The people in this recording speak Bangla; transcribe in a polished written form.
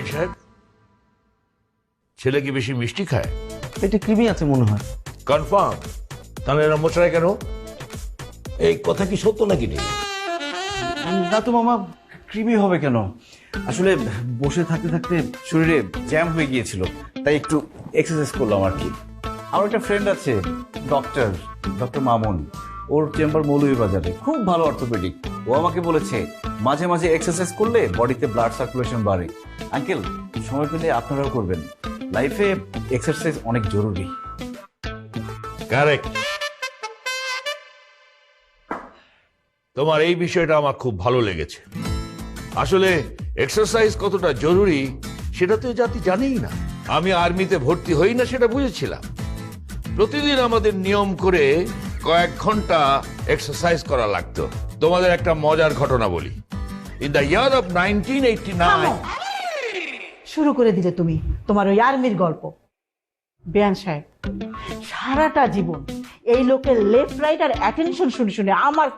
বেআইন সাহেব, ছেলে কি বেশি মিষ্টি খায়? এটা কৃমি আছে মনে হয়। কনফার্ম? তাহলে এরা মোচড়ায় কেন? এই কথা কি সত্য নাকি রে? না তো মামা, কৃমি হবে কেন? আসলে বসে থাকতে থাকতে শরীরে জ্যাম হয়ে গিয়েছিল, তাই একটু এক্সারসাইজ করলাম আর কি। আমার একটা ফ্রেন্ড আছে, ডক্টর মামুন, ওর চেম্বার মৌলভীবাজারে, খুব ভালো অর্থোপেডিক। ও আমাকে বলেছে মাঝে মাঝে এক্সারসাইজ করলে বডিতে ব্লাড সার্কুলেশন বাড়ে। আঙ্কেল, সময় পেলে আপনারাও করবেন, লাইফে এক্সারসাইজ অনেক জরুরি। কারেক্ট। তোমার এই বিষয়টা আমার খুব ভালো লেগেছে। আসলে এক্সারসাইজ কতটা জরুরি সেটা তো এই জাতি জানেই না। আমি আর্মিতে ভর্তি হই না সেটা বুঝেছিলাম। প্রতিদিন আমাদের নিয়ম করে কয়েক ঘন্টা এক্সারসাইজ করা লাগতো। তোমাদের একটা মজার ঘটনা বলি। In the year of 1989। শুরু করে দিলে তুমি তোমার ওই আর্মির গল্প। বেয়ান সাহেব, সারাটা জীবন এই লোকের লেফট রাইট আর অ্যাটেনশন শুনে শুনে আমার